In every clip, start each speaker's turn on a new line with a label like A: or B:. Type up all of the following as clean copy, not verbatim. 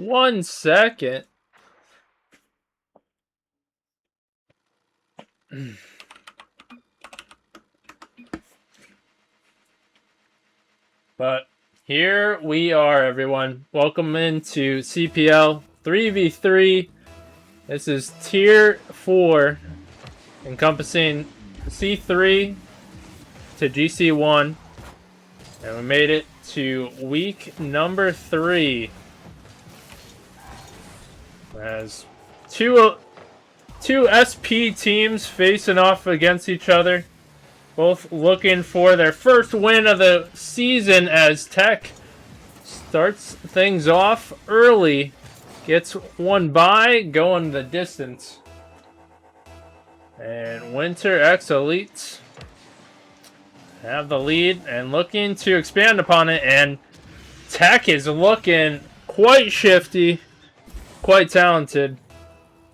A: 1 second. But here we are, everyone. Welcome into CPL 3v3. This is Tier 4, encompassing C3 to GC1. And we made it to week number 3. As two SP teams facing off against each other. Both looking for their first win of the season as Tech starts things off early. Gets one bye, going the distance. And WinterX Elites have the lead and looking to expand upon it. And Tech is looking quite shifty, quite talented,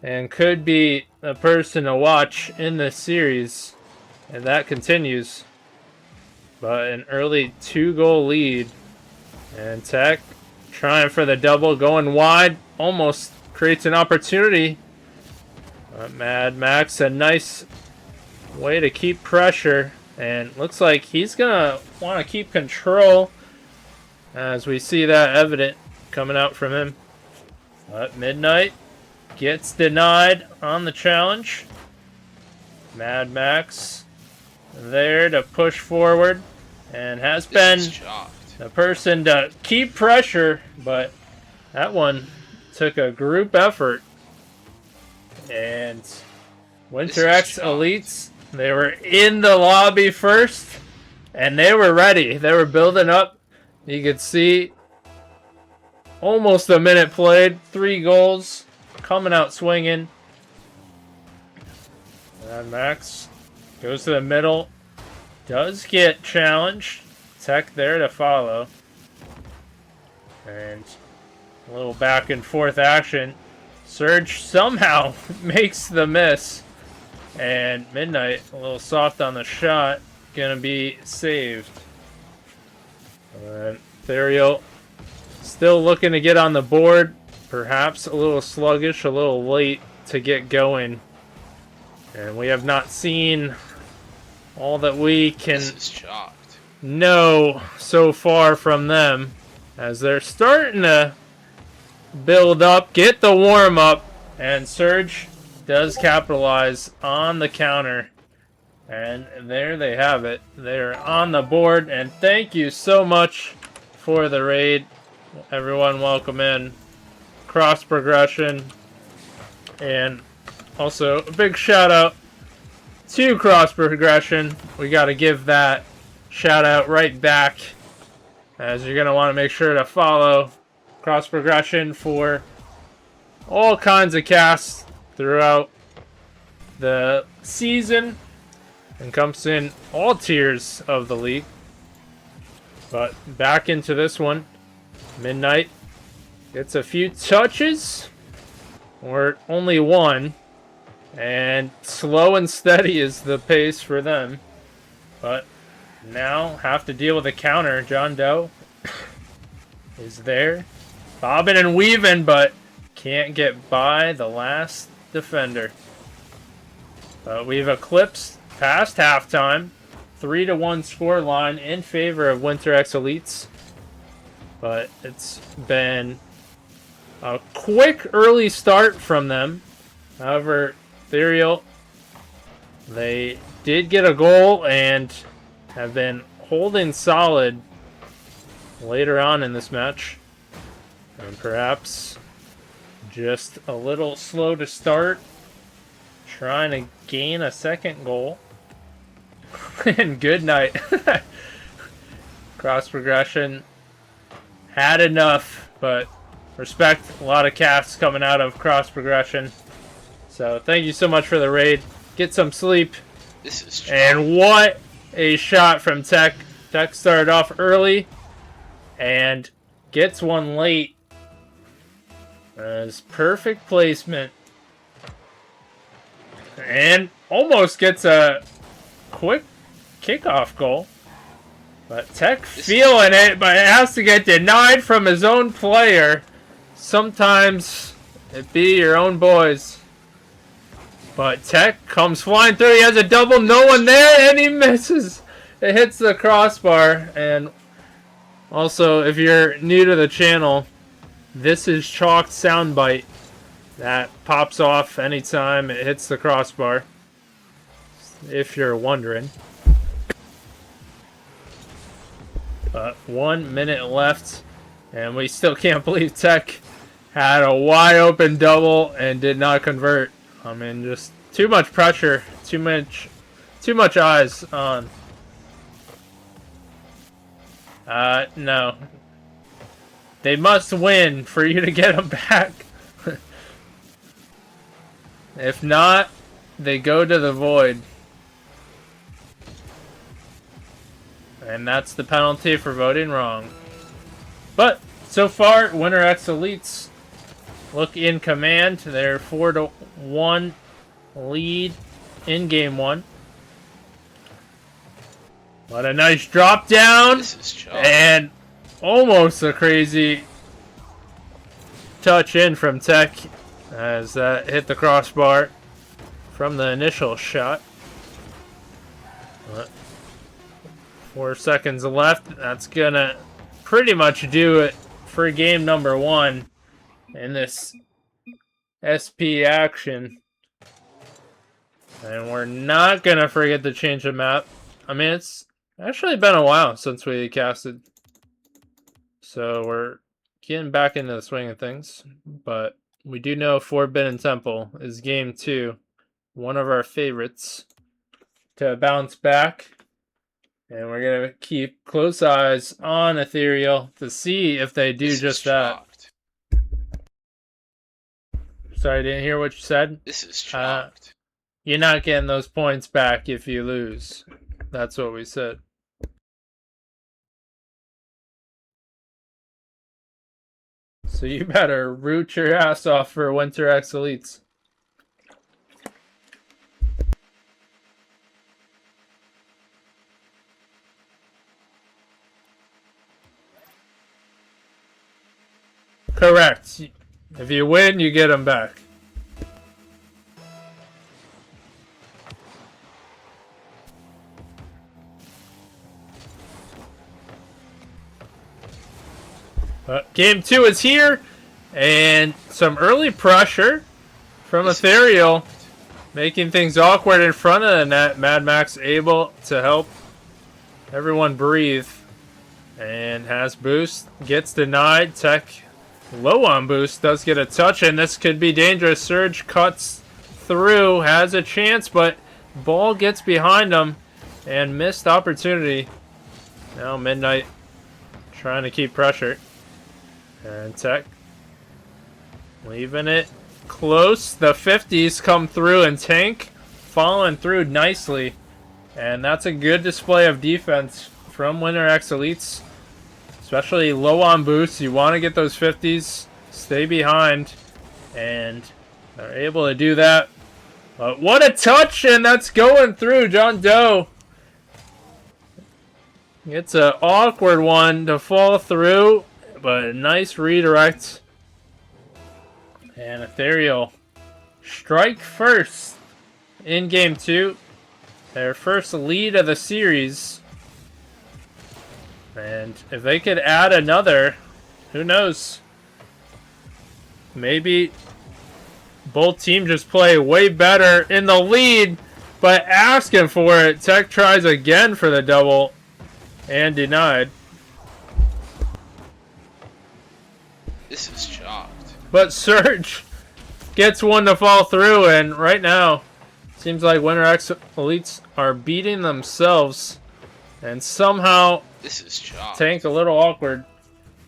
A: and could be a person to watch in this series. And that continues. But an early 2-goal lead. And Tech trying for the double, going wide. Almost creates an opportunity. Mad Max, a nice way to keep pressure. And looks like he's going to want to keep control. As we see that evident coming out from him. But Midnight gets denied on the challenge. Mad Max there to push forward and has been the person to keep pressure, but that one took a group effort. And WinterX Elites, they were in the lobby first and they were ready. They were building up. You could see almost a minute played, 3 goals, coming out swinging. And Max goes to the middle, does get challenged. Tech there to follow. And a little back and forth action. Surge somehow makes the miss. And Midnight, a little soft on the shot, gonna be saved. And Ethereal still looking to get on the board. Perhaps a little sluggish, a little late to get going. And we have not seen all that we can know so far from them. As they're starting to build up, get the warm up. And Surge does capitalize on the counter. And there they have it. They're on the board. And thank you so much for the raid. Everyone, welcome in. Cross progression. And also a big shout out to Cross Progression. We got to give that shout out right back, as you're going to want to make sure to follow Cross Progression for all kinds of casts throughout the season, encompassing all tiers of the league. But back into this one. Midnight gets a few touches, or only one. And slow and steady is the pace for them. But now have to deal with a counter. John Doe is there. Bobbing and weaving, but can't get by the last defender. But we've eclipsed past halftime. 3-1 score line in favor of WinterX Elites. But it's been a quick early start from them. However, Ethereal, they did get a goal and have been holding solid later on in this match. And perhaps just a little slow to start. Trying to gain a second goal. And good night. Cross progression had enough, but respect, a lot of casts coming out of cross progression. So thank you so much for the raid. Get some sleep.
B: This is true.
A: And what a shot from Tech. Tech started off early and gets one late. As perfect placement. And almost gets a quick kickoff goal. But Tech feeling it, but it has to get denied from his own player. sometimes it be your own boys. But Tech comes flying through. He has a double. No one there, and he misses. It hits the crossbar. And also, if you're new to the channel, this is chalked soundbite that pops off anytime it hits the crossbar. If you're wondering. 1 minute left, and we still can't believe Tech had a wide open double and did not convert. I mean, just too much pressure, too much eyes on. No. They must win for you to get them back. If not, they go to the void. And that's the penalty for voting wrong. But so far, WinterX Elites look in command. They're 4-1 lead in game 1. What a nice drop down. And almost a crazy touch in from Tech as that hit the crossbar from the initial shot. 4 seconds left. That's gonna pretty much do it for game number 1 in this SP action. And we're not gonna forget to change the map. I mean, it's actually been a while since we casted, so we're getting back into the swing of things. But we do know Forbidden Temple is game 2, one of our favorites to bounce back. And we're going to keep close eyes on Ethereal to see if they do just that. Sorry, I didn't hear what you said.
B: This is shocked.
A: You're not getting those points back if you lose. That's what we said. So you better root your ass off for WinterX Elites. Correct. If you win, you get them back. Game 2 is here, and some early pressure from Ethereal, making things awkward in front of the net. Mad Max able to help everyone breathe, and has boost, gets denied. Tech low on boost, does get a touch, and this could be dangerous. Surge cuts through, has a chance, but ball gets behind him, and missed opportunity. Now Midnight trying to keep pressure. And Tech leaving it close. The 50s come through and tank, following through nicely. And that's a good display of defense from WinterX Elites. Especially low on boosts. You want to get those 50s, stay behind. And they're able to do that. But what a touch, and that's going through. John Doe gets an awkward one to fall through. But a nice redirect. And Ethereal strike first in game 2. Their first lead of the series. And if they could add another, who knows? Maybe both teams just play way better in the lead, but asking for it. Tech tries again for the double and denied.
B: This is shocked.
A: But Surge gets one to fall through, and right now, seems like WinterX Elites are beating themselves, and somehow
B: this is shocked.
A: Tank a little awkward,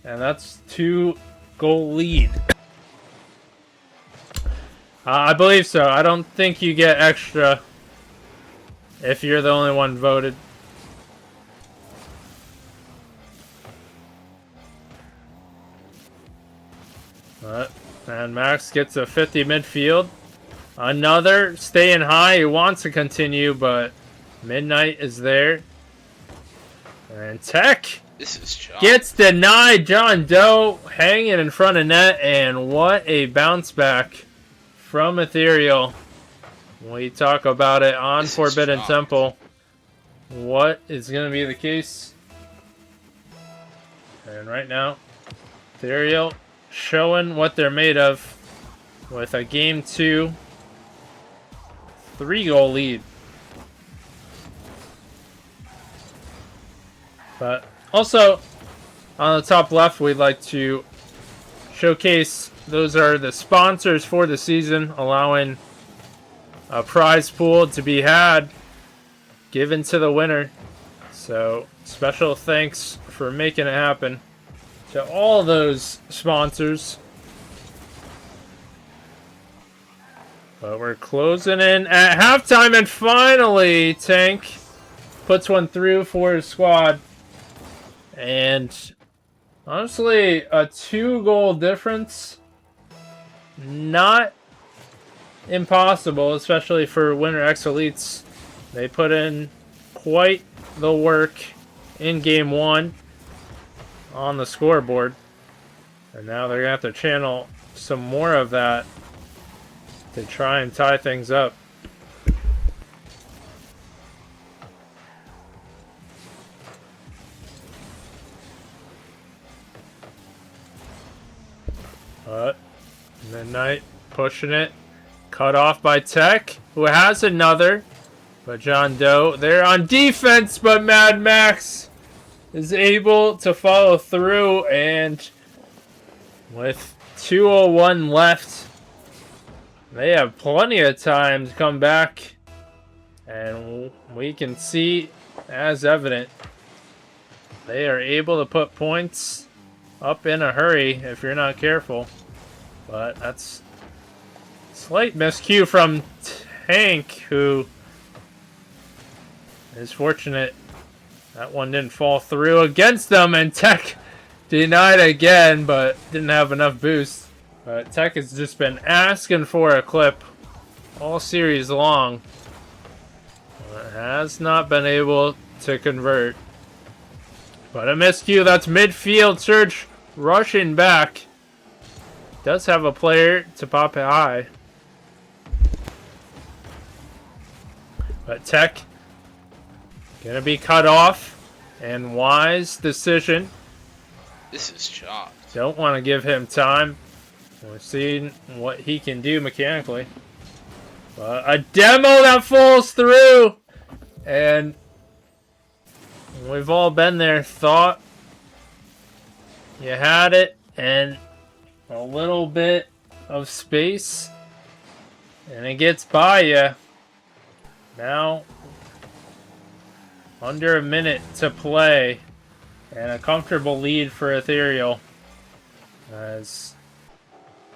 A: and that's 2-goal lead. I believe so. I don't think you get extra if you're the only one voted. And Max gets a 50 midfield. Another staying high. He wants to continue, but Midnight is there. And Tech
B: This is chalked.
A: Gets denied. John Doe hanging in front of net, and what a bounce back from Ethereal. We talk about it on
B: This is
A: Forbidden
B: chalked.
A: Temple. What is going to be the case? And right now, Ethereal showing what they're made of with a Game 2 3-goal lead. But also, on the top left, we'd like to showcase those are the sponsors for the season, allowing a prize pool to be had given to the winner. So special thanks for making it happen to all those sponsors. But we're closing in at halftime, and finally Tank puts one through for his squad. And honestly, a 2-goal difference, not impossible, especially for WinterX Elites. They put in quite the work in Game 1 on the scoreboard. And now they're going to have to channel some more of that to try and tie things up. But Midnight pushing it. Cut off by Tech, who has another. But John Doe, they're on defense, but Mad Max is able to follow through, and with 2:01 left, they have plenty of time to come back, and we can see, as evident, they are able to put points up in a hurry if you're not careful. But that's slight miscue from Tank, who is fortunate that one didn't fall through against them, and Tech denied again, but didn't have enough boost. But Tech has just been asking for a clip all series long, but has not been able to convert. But a miscue. That's midfield. Surge rushing back. Does have a player to pop it high. But Tech gonna be cut off. And wise decision.
B: This is chalked.
A: Don't want to give him time. We're seeing what he can do mechanically. But a demo that falls through. And we've all been there. Thought you had it, and a little bit of space, and it gets by you. Now, under a minute to play, and a comfortable lead for Ethereal, as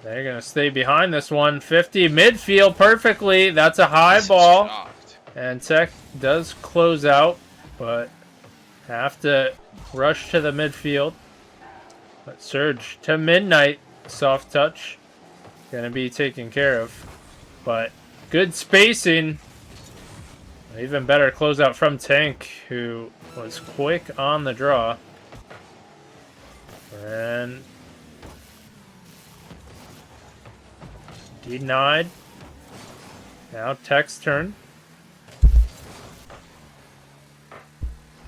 A: they're going to stay behind this one. 50 midfield perfectly. That's a high ball. And Tech does close out, but have to rush to the midfield. But Surge to Midnight. Soft touch. Going to be taken care of. But good spacing. Even better closeout from Tank, who was quick on the draw. And denied. Now Tech's turn.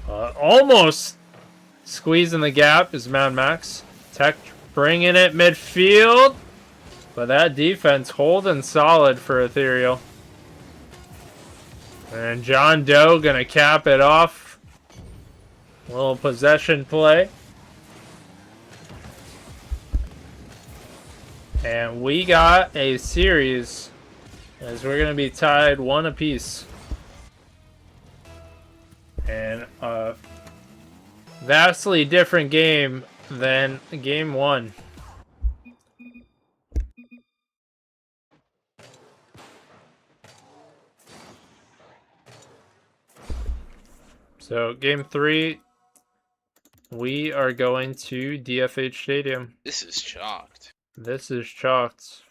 A: Almost squeezing the gap is Mad Max. Tech bringing it midfield. But that defense holding solid for Ethereal. And John Doe going to cap it off. Little possession play. And we got a series, as we're going to be tied 1 apiece. And a vastly different game than game 1. So game 3, we are going to DFH Stadium.
B: This is chalked.
A: This is chalked.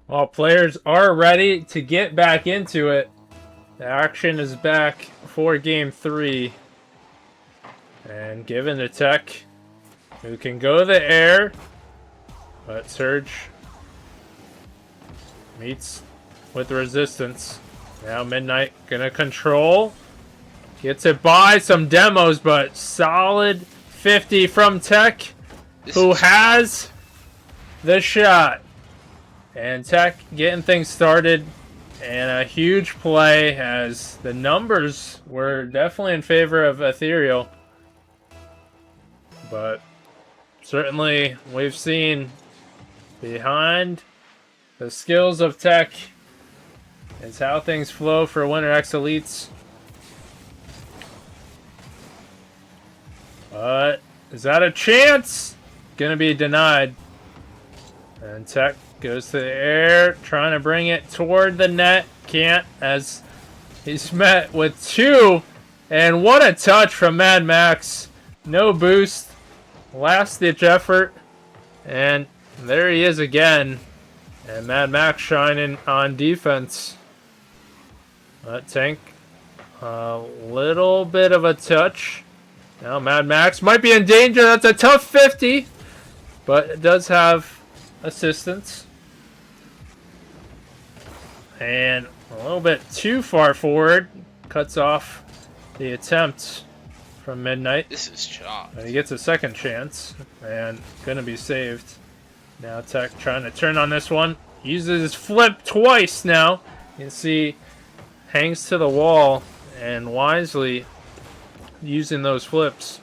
A: All players are ready to get back into it. The action is back for Game 3. And given to Tech, who can go the air, but Surge meets with resistance. Now Midnight gonna control. Gets it by some demos, but solid 50 from Tech, who has the shot. And Tech getting things started. And a huge play as the numbers were definitely in favor of Ethereal. But certainly we've seen behind the skills of Tech is how things flow for WinterX Elites. But is that a chance? Gonna be denied. And Tech goes to the air, trying to bring it toward the net. Can't, as he's met with 2. And what a touch from Mad Max. No boost. Last-ditch effort. And there he is again. And Mad Max shining on defense. Tank, a little bit of a touch. Now Mad Max might be in danger. That's a tough 50. But it does have assistance. And a little bit too far forward. Cuts off the attempt from Midnight.
B: This is chalk.
A: And he gets a second chance. And gonna be saved. Now Tech trying to turn on this one. Uses his flip twice now. You can see hangs to the wall and wisely using those flips.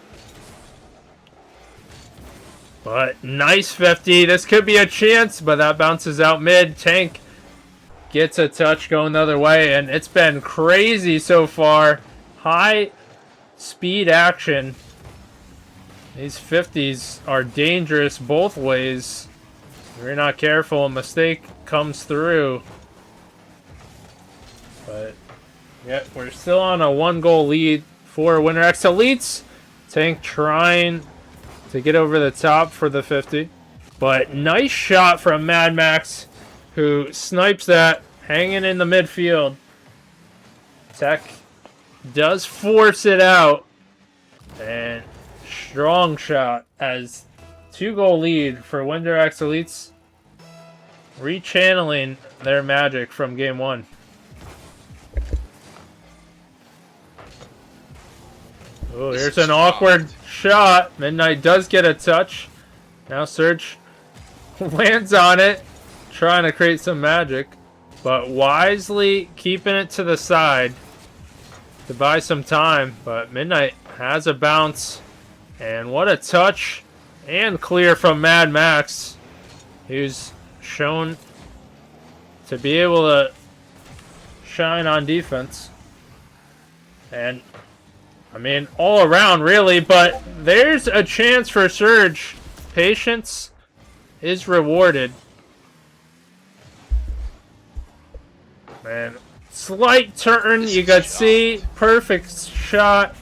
A: But nice 50. This could be a chance, but that bounces out mid. Tank gets a touch going the other way, and it's been crazy so far. High speed action. These 50s are dangerous both ways. If you're not careful, a mistake comes through. But yeah, we're still on a 1-goal lead for WinterX Elites. Tank trying to get over the top for the 50. But nice shot from Mad Max, who snipes that, hanging in the midfield. Tech does force it out. And strong shot as 2-goal lead for WinterX Elites. Rechanneling their magic from Game 1. Oh, here's an awkward shot. Midnight does get a touch. Now Surge lands on it, trying to create some magic, but wisely keeping it to the side to buy some time. But Midnight has a bounce, and what a touch and clear from Mad Max, who's shown to be able to shine on defense. And I mean, all around, really, but there's a chance for Surge. Patience is rewarded. Man, slight turn, you could see. Perfect shot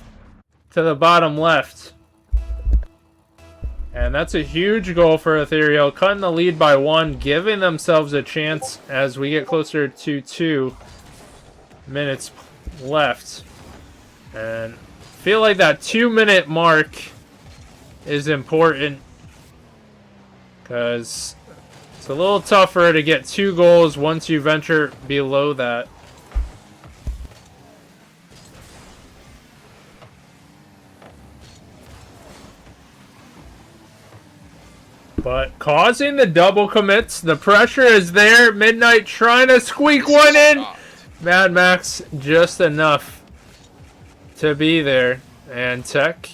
A: to the bottom left. And that's a huge goal for Ethereal, cutting the lead by 1, giving themselves a chance as we get closer to 2 minutes left. And feel like that 2-minute mark is important because it's a little tougher to get 2 goals once you venture below that. But causing the double commits, the pressure is there. Midnight trying to squeak one in. Mad Max just enough to be there, and Tech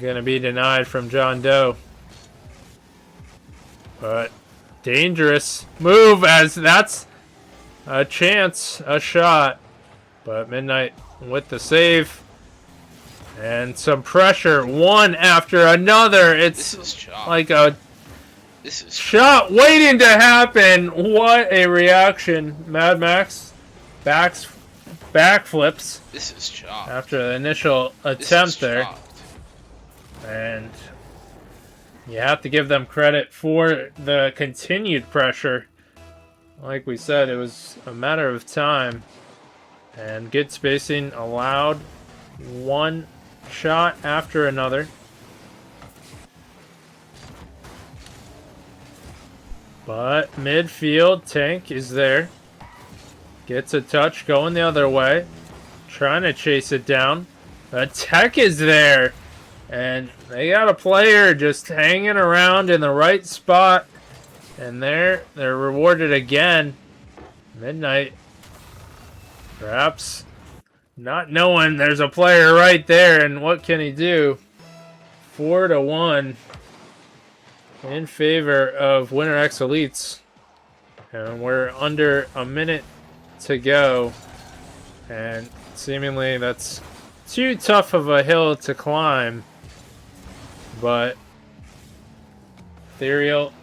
A: gonna be denied from John Doe. But dangerous move, as that's a chance, a shot. But Midnight with the save and some pressure, one after another. It's like a shot waiting to happen. What a reaction. Mad Max backflips.
B: This is chalk.
A: After the initial attempt there. And you have to give them credit for the continued pressure. like we said, it was a matter of time. And good spacing allowed one shot after another. But midfield, Tank is there. Gets a touch going the other way. Trying to chase it down. The Tech is there. And they got a player just hanging around in the right spot. And they're rewarded again. Midnight. Perhaps not knowing there's a player right there, and what can he do? 4-1 in favor of WinterX Elites. And we're under a minute to go. And seemingly that's too tough of a hill to climb. But Ethereal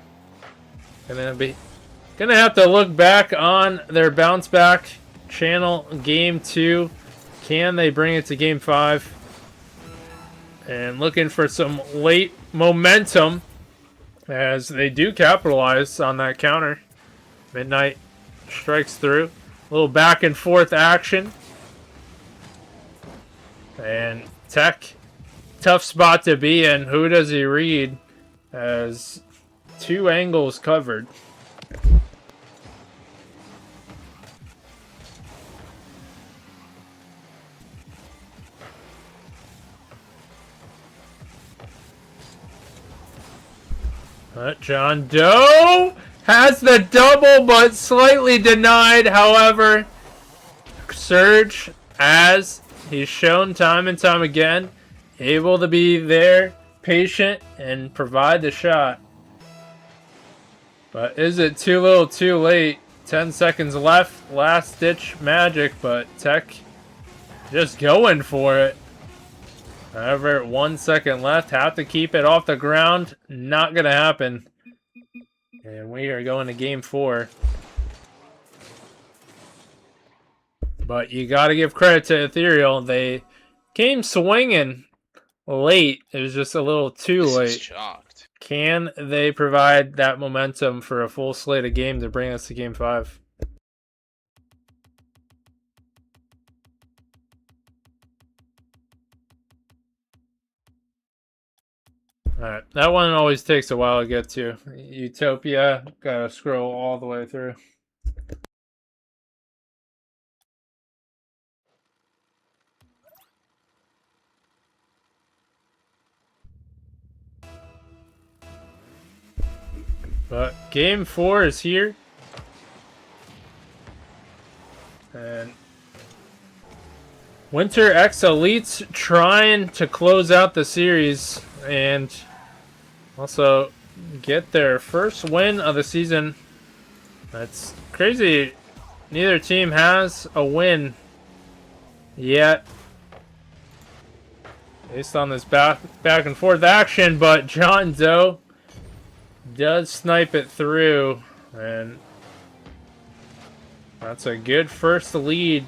A: gonna have to look back on their bounce back channel game 2. Can they bring it to game 5? And looking for some late momentum as they do capitalize on that counter. Midnight strikes through. A little back and forth action. And Tech, tough spot to be in. Who does he read? As 2 angles covered. But John Doe has the double, but slightly denied. However, Surge, as he's shown time and time again, able to be there, patient, and provide the shot. But is it too little too late? 10 seconds left, last ditch magic, but Tech just going for it. However, 1 second left. Have to keep it off the ground. Not going to happen. And we are going to game 4. But you got to give credit to Ethereal. They came swinging late. It was just a little too late.
B: Shocked.
A: Can they provide that momentum for a full slate of game to bring us to game 5? Alright, that one always takes a while to get to. Utopia, gotta scroll all the way through. But game 4 is here. And WinterX Elites trying to close out the series and also get their first win of the season. That's crazy. Neither team has a win yet, based on this back and forth action, but John Doe does snipe it through, and that's a good first lead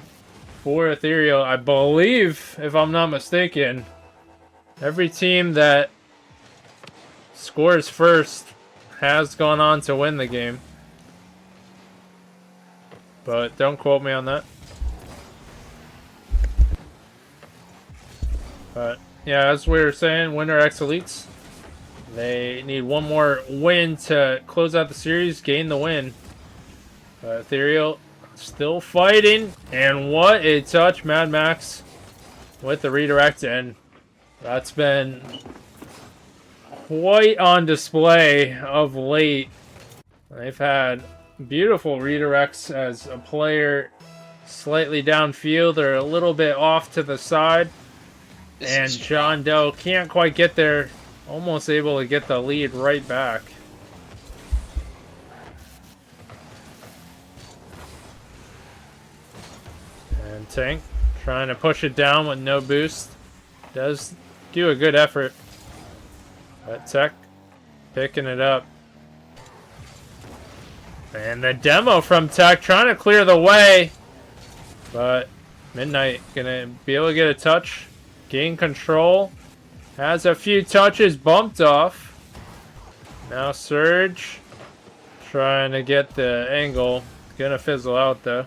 A: for Ethereal. I believe, if I'm not mistaken, every team that scores first has gone on to win the game. But don't quote me on that. But yeah, as we were saying, WinterX Elites, they need one more win to close out the series, gain the win. Ethereal still fighting, and what a touch, Mad Max with the redirect, and that's been quite on display of late. They've had beautiful redirects as a player slightly downfield or a little bit off to the side, and John Doe can't quite get there. Almost able to get the lead right back. And Tank trying to push it down with no boost. Does do a good effort. But Tech picking it up. And the demo from Tech trying to clear the way. But Midnight gonna be able to get a touch. Gain control. Has a few touches bumped off. Now Surge trying to get the angle. Gonna fizzle out though.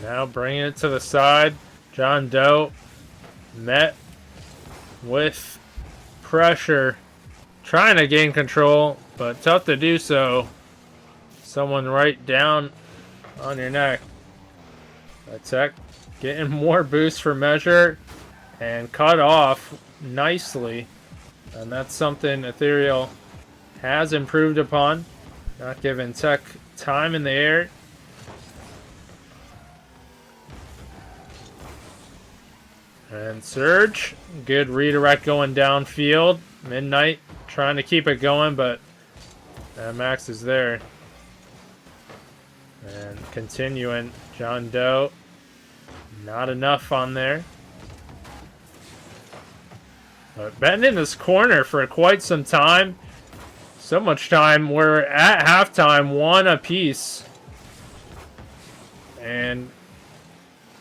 A: Now bringing it to the side. John Doe met with pressure. Trying to gain control, but tough to do so. Someone right down on your neck. Tech getting more boost for measure and cut off nicely. And that's something Ethereal has improved upon. Not giving Tech time in the air. And Surge, good redirect going downfield. Midnight trying to keep it going, but Max is there. And continuing, John Doe, not enough on there. But been in this corner for quite some time. So much time, we're at halftime, 1 apiece. And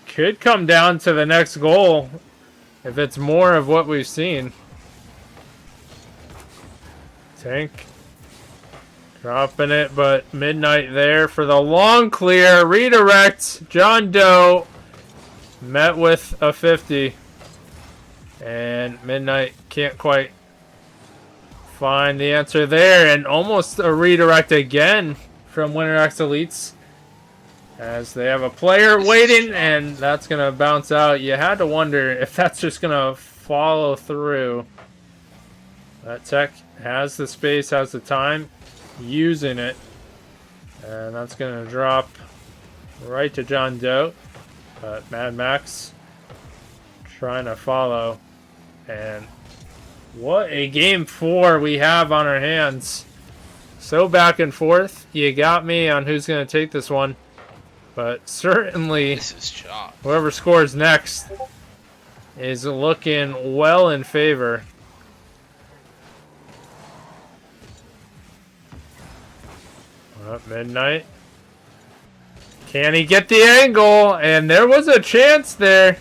A: could come down to the next goal if it's more of what we've seen. Tank dropping it, but Midnight there for the long clear. Redirect. John Doe met with a 50. And Midnight can't quite find the answer there. And almost a redirect again from WinterX Elites. As they have a player waiting, and that's going to bounce out. You had to wonder if that's just going to follow through. That Tech has the space, has the time, using it. And that's going to drop right to John Doe. But Mad Max trying to follow. And what a game 4 we have on our hands. So back and forth. You got me on who's going to take this one. But certainly,
B: This is chalk.
A: whoever scores next is looking well in favor. Up Midnight. Can he get the angle? And there was a chance there.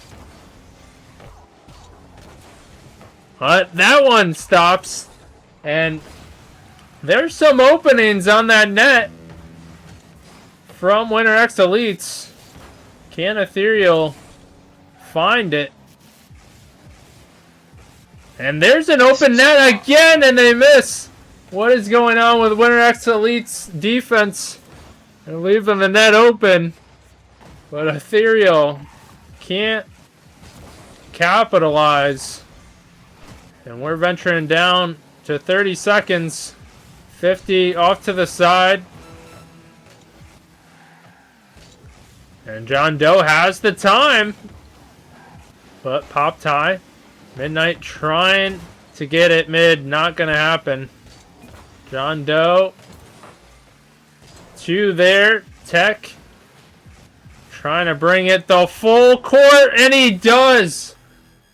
A: But that one stops. And there's some openings on that net from WinterX Elites. Can Ethereal find it? And there's an open net again, and they miss. What is going on with WinterX Elites defense? They're leaving the net open, but Ethereal can't capitalize. And we're venturing down to 30 seconds. 50 off to the side. And John Doe has the time. But pop tie. Midnight trying to get it mid. Not going to happen. John Doe. 2 there. Tech. Trying to bring it the full court. And he does.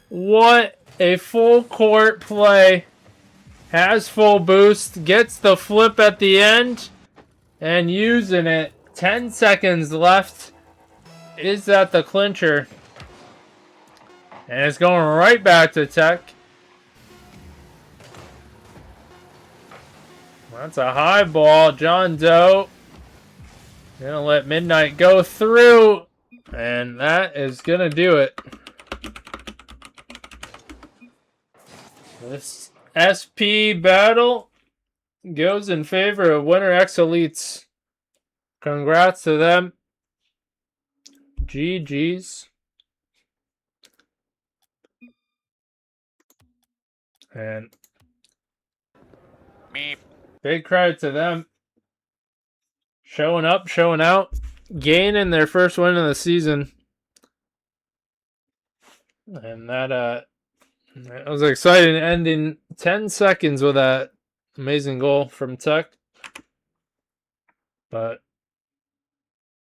A: What a full court play. Has full boost. Gets the flip at the end. And using it. 10 seconds left. Is that the clincher? And it's going right back to Tech. That's a high ball. John Doe gonna let Midnight go through. And that is gonna do it. This SP battle goes in favor of WinterX Elites. Congrats to them. GG's. And big credit to them. Showing up, showing out, gaining their first win of the season. And that was exciting, ending 10 seconds with that amazing goal from Tech. But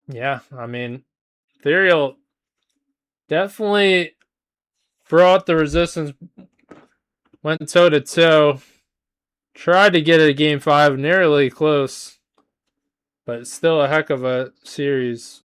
A: yeah, I mean, Ethereal definitely brought the resistance, went toe to toe, tried to get it a game 5, nearly close, but still a heck of a series.